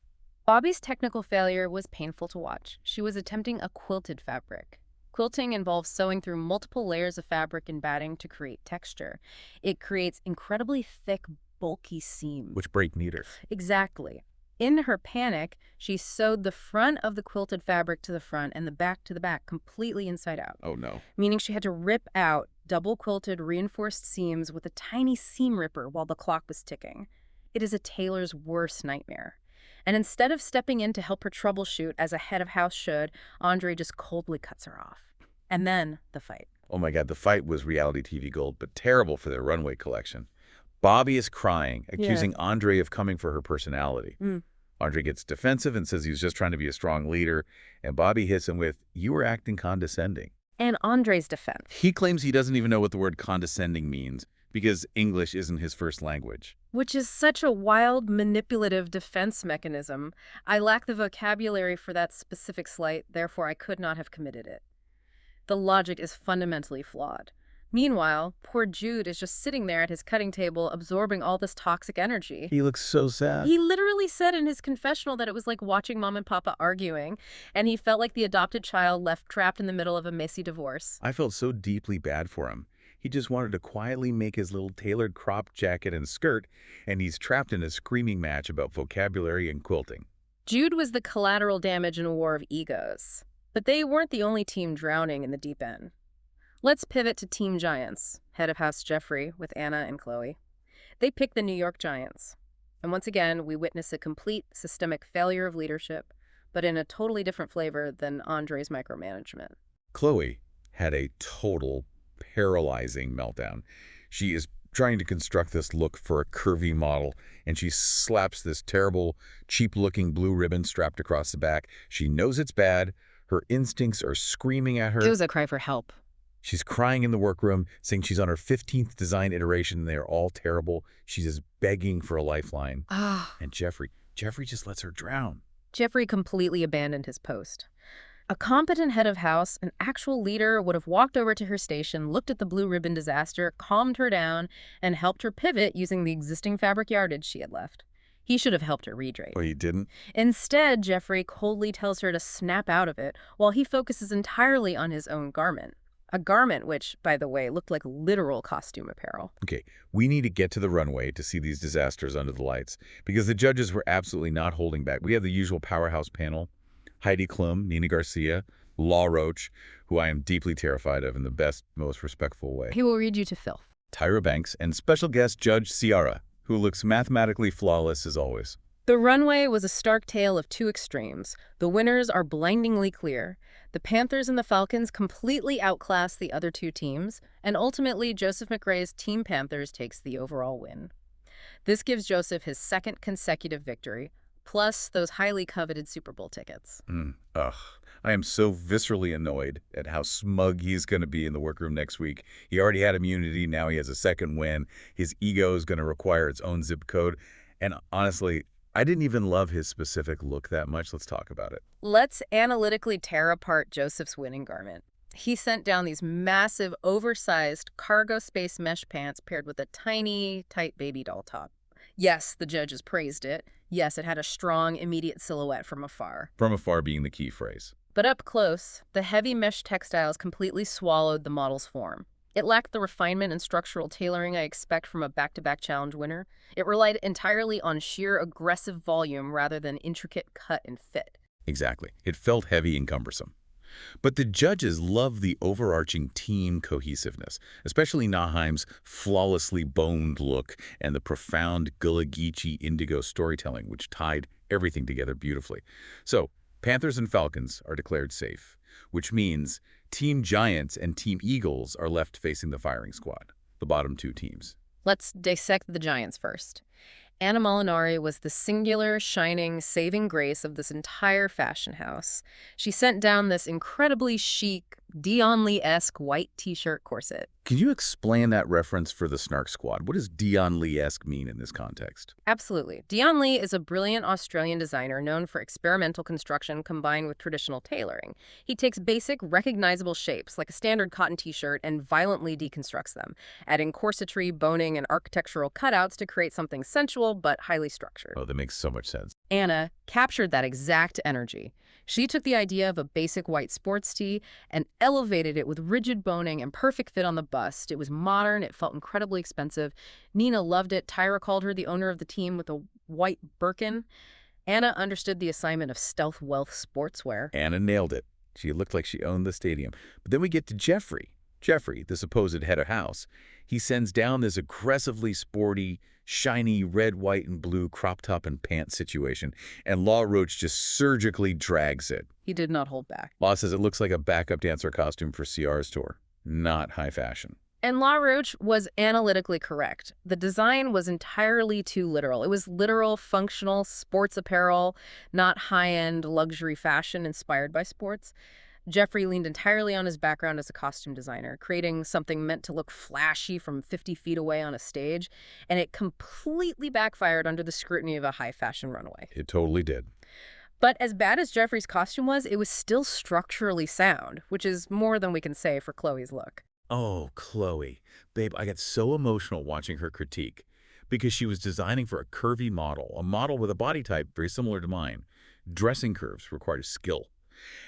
B: Bobby's technical failure was painful to watch. She was attempting a quilted fabric. Quilting involves sewing through multiple layers of fabric and batting to create texture. It creates incredibly thick, bulky seams.
A: Which break neater.
B: Exactly. In her panic, she sewed the front of the quilted fabric to the front and the back to the back, completely inside out.
A: Oh, no.
B: Meaning she had to rip out double-quilted reinforced seams with a tiny seam ripper while the clock was ticking. It is a tailor's worst nightmare. And instead of stepping in to help her troubleshoot, as a head of house should, Andre just coldly cuts her off. And then the fight.
A: Oh my God, the fight was reality TV gold, but terrible for their runway collection. Bobby is crying, accusing Andre of coming for her personality. Andre gets defensive and says he was just trying to be a strong leader, and Bobby hits him with, "You were acting condescending."
B: And Andre's defense.
A: He claims he doesn't even know what the word condescending means because English isn't his first language.
B: Which is such a wild, manipulative defense mechanism. I lack the vocabulary for that specific slight, therefore I could not have committed it. The logic is fundamentally flawed. Meanwhile, poor Jude is just sitting there at his cutting table absorbing all this toxic energy.
A: He looks so sad.
B: He literally said in his confessional that it was like watching Mom and Papa arguing, and he felt like the adopted child left trapped in the middle of a messy divorce.
A: I felt so deeply bad for him. He just wanted to quietly make his little tailored crop jacket and skirt, and he's trapped in a screaming match about vocabulary and quilting.
B: Jude was the collateral damage in a war of egos. But they weren't the only team drowning in the deep end. Let's pivot to Team Giants, head of house Jeffrey with Anna and Chloe. They picked the New York Giants. And once again, we witness a complete systemic failure of leadership, but in a totally different flavor than Andre's micromanagement.
A: Chloe had a total paralyzing meltdown. She is trying to construct this look for a curvy model, and she slaps this terrible, cheap-looking blue ribbon strapped across the back. She knows it's bad. Her instincts are screaming at her.
B: It was a cry for help.
A: She's crying in the workroom, saying she's on her 15th design iteration and they are all terrible. She's just begging for a lifeline. And Jeffrey just lets her drown.
B: Jeffrey completely abandoned his post. A competent head of house, an actual leader, would have walked over to her station, looked at the blue ribbon disaster, calmed her down, and helped her pivot using the existing fabric yardage she had left. He should have helped her redrape.
A: Oh, he didn't?
B: Instead, Jeffrey coldly tells her to snap out of it while he focuses entirely on his own garment. A garment which, by the way, looked like literal costume apparel.
A: Okay, we need to get to the runway to see these disasters under the lights, because the judges were absolutely not holding back. We have the usual powerhouse panel: Heidi Klum, Nina Garcia, Roach, who I am deeply terrified of in the best, most respectful way,
B: He will read you to filth.
A: Tyra Banks, and special guest Judge Ciara, who looks mathematically flawless as always.
B: The runway was a stark tale of two extremes. The winners are blindingly clear. The Panthers and the Falcons completely outclass the other two teams, and ultimately Joseph McRae's Team Panthers takes the overall win. This gives Joseph his second consecutive victory, plus those highly coveted Super Bowl tickets.
A: I am so viscerally annoyed at how smug he's going to be in the workroom next week. He already had immunity, now he has a second win. His ego is going to require its own zip code. And honestly, I didn't even love his specific look that much. Let's talk about it.
B: Let's analytically tear apart Joseph's winning garment. He sent down these massive, oversized cargo space mesh pants paired with a tiny, tight baby doll top. Yes, the judges praised it. Yes, it had a strong, immediate silhouette from afar.
A: From afar being the key phrase.
B: But up close, the heavy mesh textiles completely swallowed the model's form. It lacked the refinement and structural tailoring I expect from a back-to-back challenge winner. It relied entirely on sheer aggressive volume rather than intricate cut and fit.
A: Exactly. It felt heavy and cumbersome. But the judges love the overarching team cohesiveness, especially Naheim's flawlessly boned look and the profound Gullah Geechee indigo storytelling, which tied everything together beautifully. So, Panthers and Falcons are declared safe, which means Team Giants and Team Eagles are left facing the firing squad, the bottom two teams.
B: Let's dissect the Giants first. Anna Molinari was the singular, shining, saving grace of this entire fashion house. She sent down this incredibly chic, Dion Lee-esque white t-shirt corset.
A: Can you explain that reference for the Snark Squad? What does Dion Lee-esque mean in this context?
B: Absolutely. Dion Lee is a brilliant Australian designer known for experimental construction combined with traditional tailoring. He takes basic, recognizable shapes, like a standard cotton t-shirt, and violently deconstructs them, adding corsetry, boning, and architectural cutouts to create something sensual but highly structured.
A: Oh, that makes so much sense.
B: Anna captured that exact energy. She took the idea of a basic white sports tee and elevated it with rigid boning and perfect fit on the bust. It was modern. It felt incredibly expensive. Nina loved it. Tyra called her the owner of the team with a white Birkin. Anna understood the assignment of stealth wealth sportswear.
A: Anna nailed it. She looked like she owned the stadium. But then we get to Jeffrey. Jeffrey, the supposed head of house. He sends down this aggressively sporty, shiny red, white, and blue crop top and pants situation, and Roach just surgically drags it.
B: He did not hold back.
A: Law says it looks like a backup dancer costume for Ciara's tour. Not high fashion.
B: And Roach was analytically correct. The design was entirely too literal. It was literal, functional, sports apparel, not high-end luxury fashion inspired by sports. Jeffrey leaned entirely on his background as a costume designer, creating something meant to look flashy from 50 feet away on a stage, and it completely backfired under the scrutiny of a high-fashion runway.
A: It totally did.
B: But as bad as Jeffrey's costume was, it was still structurally sound, which is more than we can say for Chloe's look.
A: Oh, Chloe. Babe, I got so emotional watching her critique because she was designing for a curvy model, a model with a body type very similar to mine. Dressing curves required skill.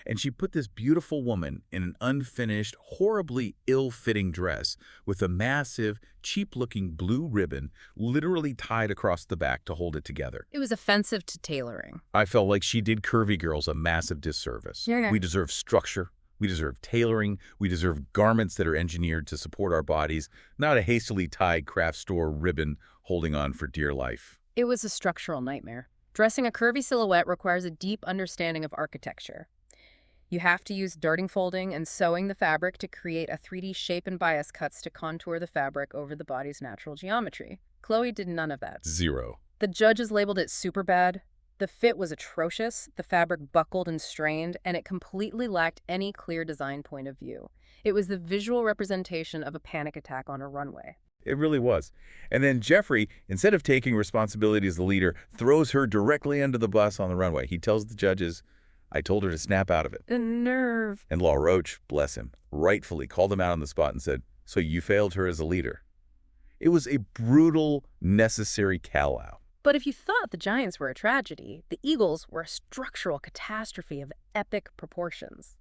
A: And she put this beautiful woman in an unfinished, horribly ill-fitting dress with a massive, cheap-looking blue ribbon literally tied across the back to hold it together.
B: It was offensive to tailoring.
A: I felt like she did curvy girls a massive disservice.
B: Yeah.
A: We deserve structure. We deserve tailoring. We deserve garments that are engineered to support our bodies, not a hastily tied craft store ribbon holding on for dear life.
B: It was a structural nightmare. Dressing a curvy silhouette requires a deep understanding of architecture. You have to use darting folding and sewing the fabric to create a 3D shape and bias cuts to contour the fabric over the body's natural geometry. Chloe did none of that.
A: Zero.
B: The judges labeled it super bad. The fit was atrocious, the fabric buckled and strained, and it completely lacked any clear design point of view. It was the visual representation of a panic attack on a runway.
A: It really was. And then Jeffrey, instead of taking responsibility as the leader, throws her directly under the bus on the runway. He tells the judges, I told her to snap out of it.
B: The nerve.
A: And Roach, bless him, rightfully called him out on the spot and said, so you failed her as a leader. It was a brutal, necessary call-out.
B: But if you thought the Giants were a tragedy, the Eagles were a structural catastrophe of epic proportions.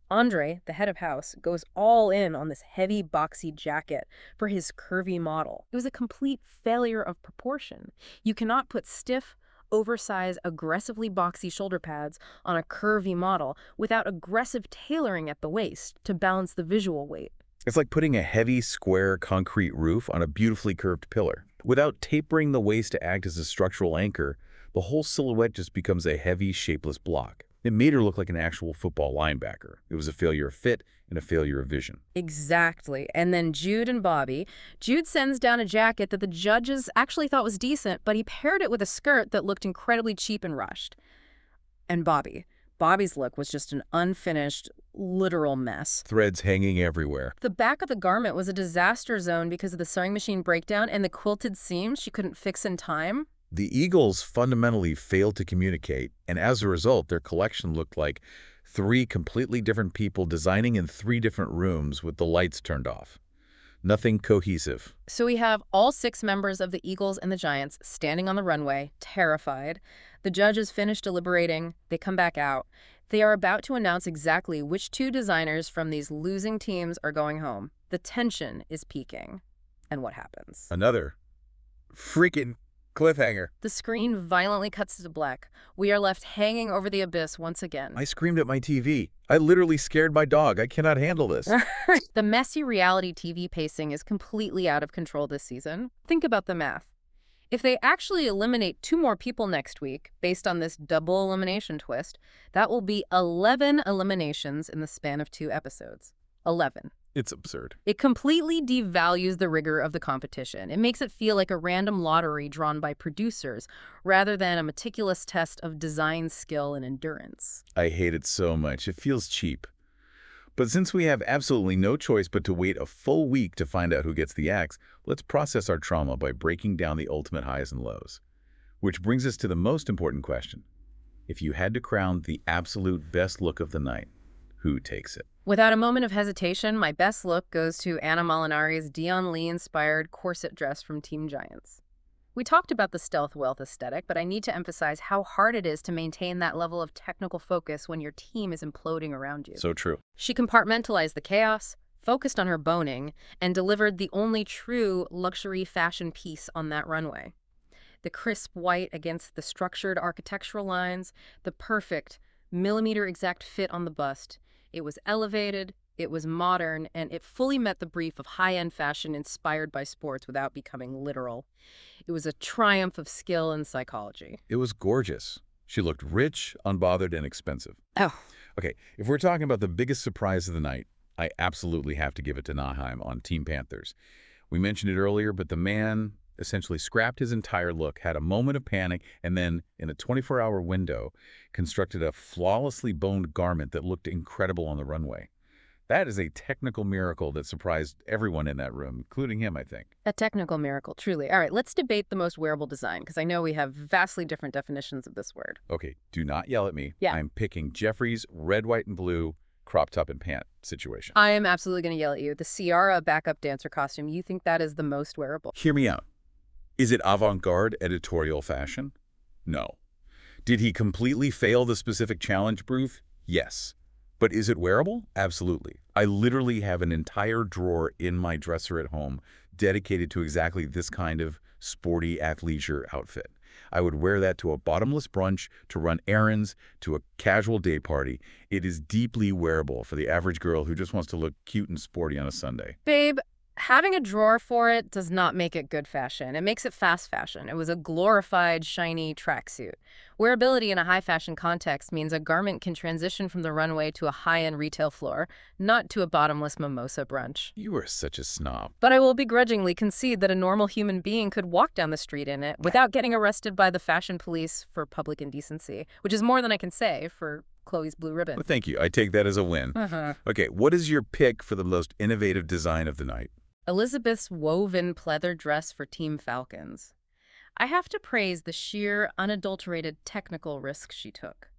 B: Andre, the head of house, goes all in on this heavy, boxy jacket for his curvy model. It was a complete failure of proportion. You cannot put stiff, oversized, aggressively boxy shoulder pads on a curvy model without aggressive tailoring at the waist to balance the visual weight.
A: It's like putting a heavy, square concrete roof on a beautifully curved pillar. Without tapering the waist to act as a structural anchor, the whole silhouette just becomes a heavy, shapeless block. It made her look like an actual football linebacker. It was a failure of fit and a failure of vision.
B: Exactly. And then Jude and Bobby. Jude sends down a jacket that the judges actually thought was decent, but he paired it with a skirt that looked incredibly cheap and rushed. And Bobby's look was just an unfinished, literal mess.
A: Threads hanging everywhere.
B: The back of the garment was a disaster zone because of the sewing machine breakdown and the quilted seams she couldn't fix in time.
A: The Eagles fundamentally failed to communicate, and as a result, their collection looked like three completely different people designing in three different rooms with the lights turned off. Nothing cohesive.
B: So we have all 6 members of the Eagles and the Giants standing on the runway, terrified. The judges finish deliberating. They come back out. They are about to announce exactly which 2 designers from these losing teams are going home. The tension is peaking. And what happens?
A: Another freaking cliffhanger.
B: The screen violently cuts to black. We are left hanging over the abyss once again.
A: I screamed at my TV. I literally scared my dog. I cannot handle this.
B: The messy reality TV pacing is completely out of control this season. Think about the math. If they actually eliminate 2 more people next week, based on this double elimination twist, that will be 11 eliminations in the span of 2 episodes. 11.
A: It's absurd.
B: It completely devalues the rigor of the competition. It makes it feel like a random lottery drawn by producers, rather than a meticulous test of design skill and endurance.
A: I hate it so much. It feels cheap. But since we have absolutely no choice but to wait a full week to find out who gets the axe, let's process our trauma by breaking down the ultimate highs and lows. Which brings us to the most important question. If you had to crown the absolute best look of the night, who takes it?
B: Without a moment of hesitation, my best look goes to Anna Molinari's Dion Lee-inspired corset dress from Team Giants. We talked about the stealth wealth aesthetic, but I need to emphasize how hard it is to maintain that level of technical focus when your team is imploding around you.
A: So true.
B: She compartmentalized the chaos, focused on her boning, and delivered the only true luxury fashion piece on that runway. The crisp white against the structured architectural lines, the perfect millimeter-exact fit on the bust. It was elevated, it was modern, and it fully met the brief of high-end fashion inspired by sports without becoming literal. It was a triumph of skill and psychology.
A: It was gorgeous. She looked rich, unbothered, and expensive.
B: Oh.
A: Okay, if we're talking about the biggest surprise of the night, I absolutely have to give it to Naheim on Team Panthers. We mentioned it earlier, but the man essentially scrapped his entire look, had a moment of panic, and then, in a 24-hour window, constructed a flawlessly boned garment that looked incredible on the runway. That is a technical miracle that surprised everyone in that room, including him, I think.
B: A technical miracle, truly. All right, let's debate the most wearable design, because I know we have vastly different definitions of this word.
A: Okay, do not yell at me.
B: Yeah.
A: I'm picking Jeffrey's red, white, and blue crop top and pant situation.
B: I am absolutely going to yell at you. The Ciara backup dancer costume, you think that is the most wearable?
A: Hear me out. Is it avant-garde editorial fashion? No. Did he completely fail the specific challenge brief? Yes. But is it wearable? Absolutely. I literally have an entire drawer in my dresser at home dedicated to exactly this kind of sporty athleisure outfit. I would wear that to a bottomless brunch, to run errands, to a casual day party. It is deeply wearable for the average girl who just wants to look cute and sporty on a Sunday.
B: Babe, Having a drawer for it does not make it good fashion. It makes it fast fashion. It was a glorified, shiny tracksuit. Wearability in a high fashion context means a garment can transition from the runway to a high-end retail floor, not to a bottomless mimosa brunch.
A: You are such a snob.
B: But I will begrudgingly concede that a normal human being could walk down the street in it without getting arrested by the fashion police for public indecency, which is more than I can say for Chloe's blue ribbon.
A: Well, thank you. I take that as a win. Okay, what is your pick for the most innovative design of the night?
B: Elizabeth's woven pleather dress for Team Falcons. I have to praise the sheer, unadulterated technical risk she took.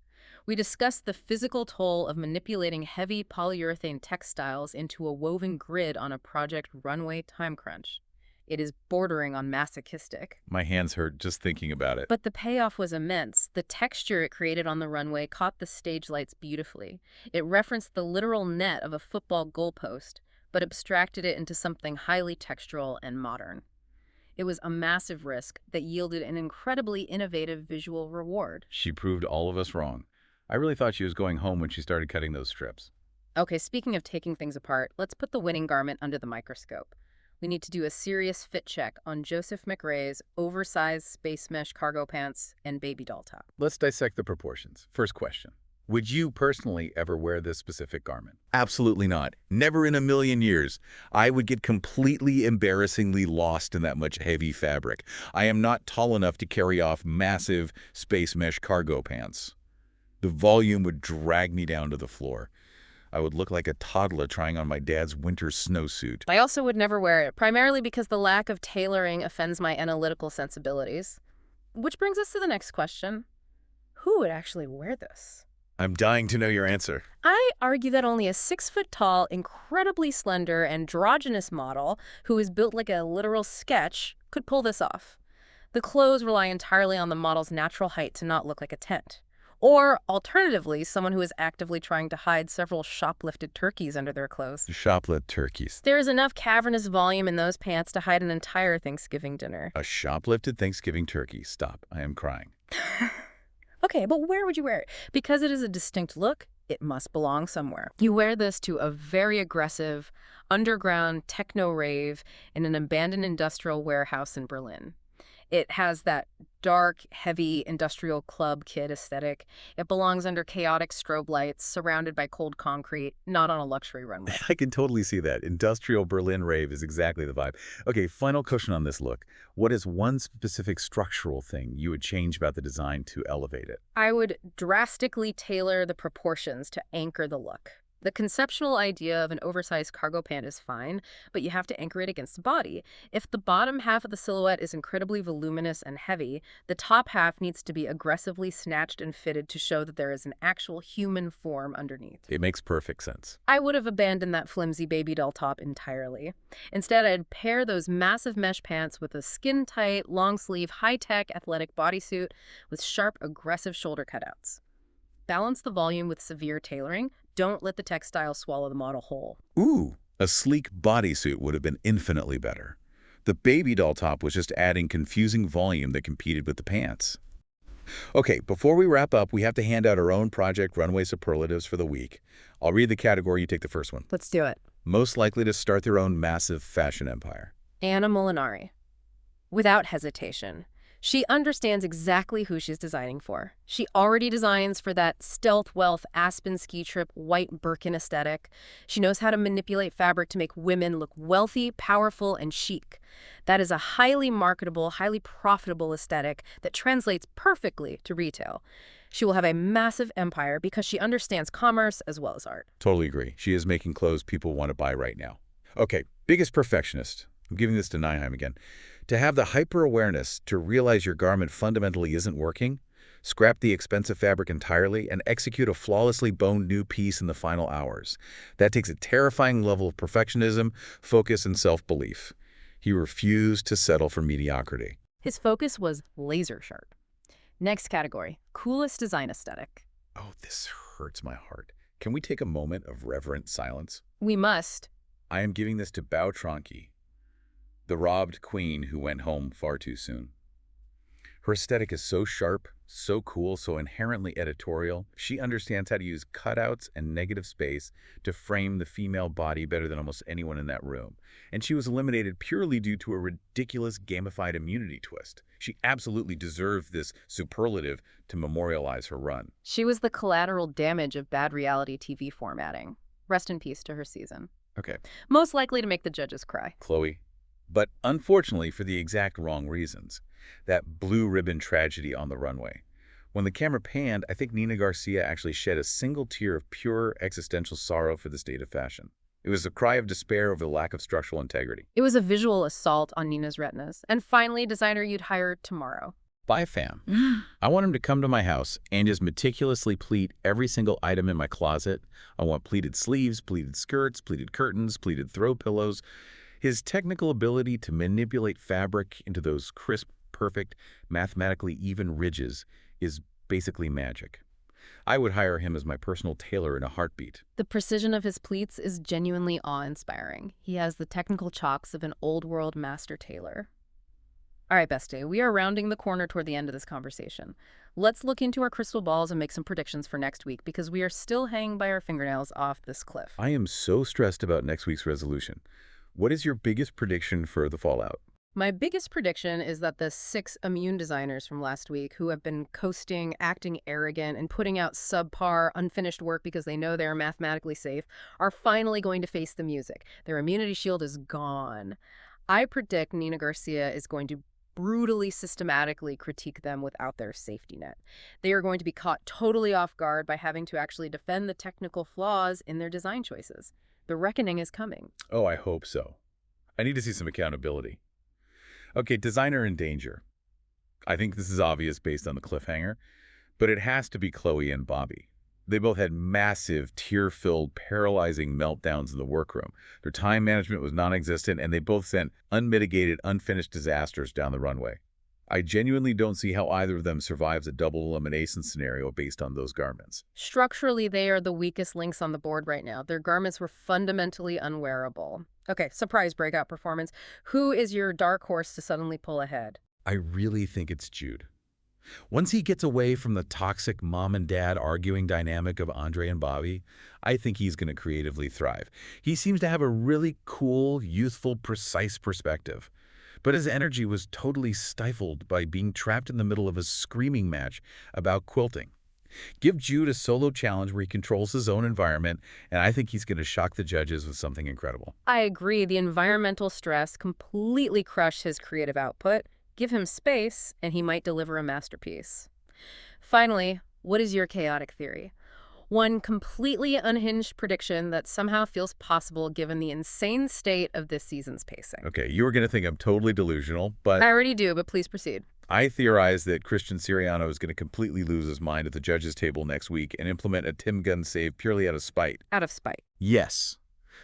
B: We discussed the physical toll of manipulating heavy polyurethane textiles into a woven grid on a Project Runway time crunch. It is bordering on masochistic.
A: My hands hurt just thinking about it.
B: But the payoff was immense. The texture it created on the runway caught the stage lights beautifully. It referenced the literal net of a football goalpost, but abstracted it into something highly textural and modern. It was a massive risk that yielded an incredibly innovative visual reward.
A: She proved all of us wrong. I really thought she was going home when she started cutting those strips.
B: Okay, speaking of taking things apart, let's put the winning garment under the microscope. We need to do a serious fit check on Joseph McRae's oversized space mesh cargo pants and baby doll top.
A: Let's dissect the proportions. First question. Would you personally ever wear this specific garment? Absolutely not. Never in a million years. I would get completely embarrassingly lost in that much heavy fabric. I am not tall enough to carry off massive space mesh cargo pants. The volume would drag me down to the floor. I would look like a toddler trying on my dad's winter snowsuit.
B: I also would never wear it, primarily because the lack of tailoring offends my analytical sensibilities. Which brings us to the next question. Who would actually wear this?
A: I'm dying to know your answer.
B: I argue that only a 6-foot-tall, incredibly slender, androgynous model who is built like a literal sketch could pull this off. The clothes rely entirely on the model's natural height to not look like a tent. Or, alternatively, someone who is actively trying to hide several shoplifted turkeys under their clothes.
A: Shoplift turkeys.
B: There is enough cavernous volume in those pants to hide an entire Thanksgiving dinner.
A: A shoplifted Thanksgiving turkey. Stop. I am crying.
B: Okay, but where would you wear it? Because it is a distinct look, it must belong somewhere. You wear this to a very aggressive, underground techno rave in an abandoned industrial warehouse in Berlin. It has that dark, heavy industrial club kid aesthetic. It belongs under chaotic strobe lights, surrounded by cold concrete, not on a luxury runway.
A: I can totally see that. Industrial Berlin rave is exactly the vibe. Okay, final question on this look. What is one specific structural thing you would change about the design to elevate it?
B: I would drastically tailor the proportions to anchor the look. The conceptual idea of an oversized cargo pant is fine, but you have to anchor it against the body. If the bottom half of the silhouette is incredibly voluminous and heavy, the top half needs to be aggressively snatched and fitted to show that there is an actual human form underneath.
A: It makes perfect sense.
B: I would have abandoned that flimsy baby doll top entirely. Instead, I'd pair those massive mesh pants with a skin-tight, long-sleeve, high-tech athletic bodysuit with sharp, aggressive shoulder cutouts. Balance the volume with severe tailoring. Don't let the textile swallow the model whole.
A: Ooh, a sleek bodysuit would have been infinitely better. The baby doll top was just adding confusing volume that competed with the pants. Okay, before we wrap up, we have to hand out our own Project Runway superlatives for the week. I'll read the category, you take the first one.
B: Let's do it.
A: Most likely to start their own massive fashion empire.
B: Anna Molinari. Without hesitation. She understands exactly who she's designing for. She already designs for that stealth wealth Aspen ski trip white Birkin aesthetic. She knows how to manipulate fabric to make women look wealthy, powerful, and chic. That is a highly marketable, highly profitable aesthetic that translates perfectly to retail. She will have a massive empire because she understands commerce as well as art.
A: Totally agree. She is making clothes people want to buy right now. Okay, biggest perfectionist. I'm giving this to Nyheim again. To have the hyper-awareness to realize your garment fundamentally isn't working, scrap the expensive fabric entirely, and execute a flawlessly boned new piece in the final hours. That takes a terrifying level of perfectionism, focus, and self-belief. He refused to settle for mediocrity.
B: His focus was laser sharp. Next category, coolest design aesthetic.
A: Oh, this hurts my heart. Can we take a moment of reverent silence?
B: We must.
A: I am giving this to Bao Tronki, the robbed queen who went home far too soon. Her aesthetic is so sharp, So cool, so inherently editorial. She understands how to use cutouts and negative space to frame the female body better than almost anyone in that room. And she was eliminated purely due to a ridiculous gamified immunity twist. She absolutely deserved this superlative to memorialize her run.
B: She was the collateral damage of bad reality TV formatting. Rest in peace to her season.
A: Okay,
B: Most likely to make the judges cry.
A: Chloe. But unfortunately for the exact wrong reasons. That blue ribbon tragedy on the runway. When the camera panned, I think Nina Garcia actually shed a single tear of pure existential sorrow for the state of fashion. It was a cry of despair over the lack of structural integrity.
B: It was a visual assault on Nina's retinas. And finally, designer you'd hire tomorrow.
A: Bi Pham. I want him to come to my house and just meticulously pleat every single item in my closet. I want pleated sleeves, pleated skirts, pleated curtains, pleated throw pillows. His technical ability to manipulate fabric into those crisp, perfect, mathematically even ridges is basically magic. I would hire him as my personal tailor in a heartbeat.
B: The precision of his pleats is genuinely awe-inspiring. He has the technical chops of an old-world master tailor. All right, bestie, we are rounding the corner toward the end of this conversation. Let's look into our crystal balls and make some predictions for next week because we are still hanging by our fingernails off this cliff.
A: I am so stressed about next week's resolution. What is your biggest prediction for the fallout?
B: My biggest prediction is that the 6 immune designers from last week who have been coasting, acting arrogant, and putting out subpar, unfinished work because they know they're mathematically safe are finally going to face the music. Their immunity shield is gone. I predict Nina Garcia is going to brutally systematically critique them without their safety net. They are going to be caught totally off guard by having to actually defend the technical flaws in their design choices. The reckoning is coming.
A: Oh, I hope so. I need to see some accountability. Okay, designer in danger. I think this is obvious based on the cliffhanger, but it has to be Chloe and Bobby. They both had massive, tear-filled, paralyzing meltdowns in the workroom. Their time management was non-existent, and they both sent unmitigated, unfinished disasters down the runway. I genuinely don't see how either of them survives a double-elimination scenario based on those garments.
B: Structurally, they are the weakest links on the board right now. Their garments were fundamentally unwearable. Okay, surprise breakout performance. Who is your dark horse to suddenly pull ahead?
A: I really think it's Jude. Once he gets away from the toxic mom and dad arguing dynamic of Andre and Bobby, I think he's going to creatively thrive. He seems to have a really cool, youthful, precise perspective. But his energy was totally stifled by being trapped in the middle of a screaming match about quilting. Give Jude a solo challenge where he controls his own environment, and I think he's going to shock the judges with something incredible.
B: I agree. The environmental stress completely crushed his creative output. Give him space, and he might deliver a masterpiece. Finally, what is your chaotic theory? One completely unhinged prediction that somehow feels possible given the insane state of this season's pacing.
A: Okay, you were going to think I'm totally delusional, but
B: I already do, but please proceed.
A: I theorize that Christian Siriano is going to completely lose his mind at the judges' table next week and implement a Tim Gunn save purely out of spite.
B: Out of spite.
A: Yes.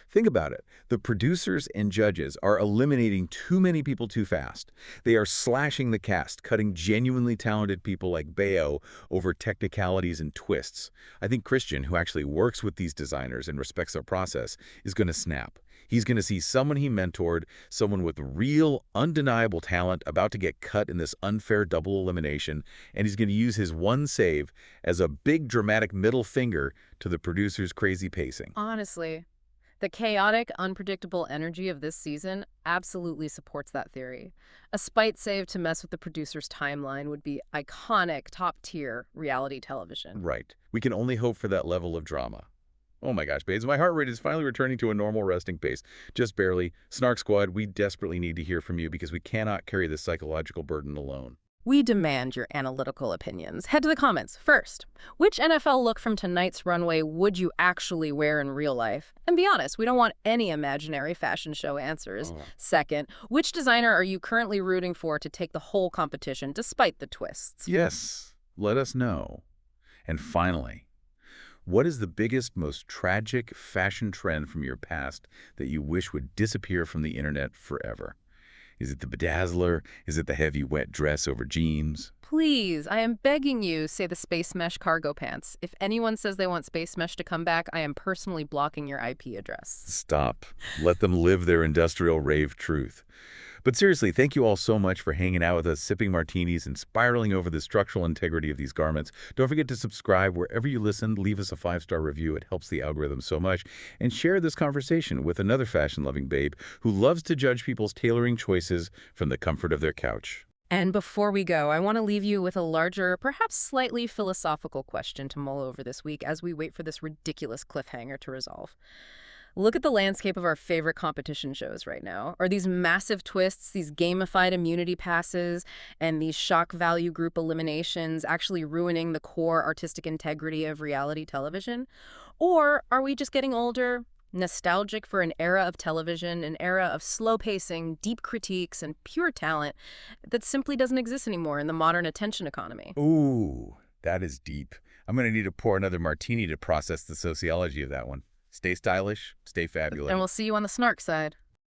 A: Think about it. The producers and judges are eliminating too many people too fast. They are slashing the cast, cutting genuinely talented people like Bayo over technicalities and twists. I think Christian, who actually works with these designers and respects their process, is going to snap. He's going to see someone he mentored, someone with real, undeniable talent about to get cut in this unfair double elimination, and he's going to use his one save as a big dramatic middle finger to the producer's crazy pacing.
B: Honestly, the chaotic, unpredictable energy of this season absolutely supports that theory. A spite save to mess with the producer's timeline would be iconic, top-tier reality television.
A: Right. We can only hope for that level of drama. Oh my gosh, babes, my heart rate is finally returning to a normal resting pace. Just barely. Snark Squad, we desperately need to hear from you because we cannot carry this psychological burden alone.
B: We demand your analytical opinions. Head to the comments. First, which NFL look from tonight's runway would you actually wear in real life? And be honest, we don't want any imaginary fashion show answers. Second, which designer are you currently rooting for to take the whole competition despite the twists?
A: Yes, let us know. And finally, what is the biggest, most tragic fashion trend from your past that you wish would disappear from the internet forever? Is it the bedazzler? Is it the heavy wet dress over jeans?
B: Please, I am begging you, say the space mesh cargo pants. If anyone says they want space mesh to come back, I am personally blocking your IP address.
A: Stop. Let them live their industrial rave truth. But seriously, thank you all so much for hanging out with us, sipping martinis, and spiraling over the structural integrity of these garments. Don't forget to subscribe wherever you listen. Leave us a 5-star review. It helps the algorithm so much. And share this conversation with another fashion-loving babe who loves to judge people's tailoring choices from the comfort of their couch.
B: And before we go, I want to leave you with a larger, perhaps slightly philosophical question to mull over this week as we wait for this ridiculous cliffhanger to resolve. Look at the landscape of our favorite competition shows right now. Are these massive twists, these gamified immunity passes, and these shock value group eliminations actually ruining the core artistic integrity of reality television? Or are we just getting older, nostalgic for an era of television, an era of slow pacing, deep critiques, and pure talent that simply doesn't exist anymore in the modern attention economy?
A: Ooh, that is deep. I'm going to need to pour another martini to process the sociology of that one. Stay stylish, stay fabulous.
B: And we'll see you on the snark side.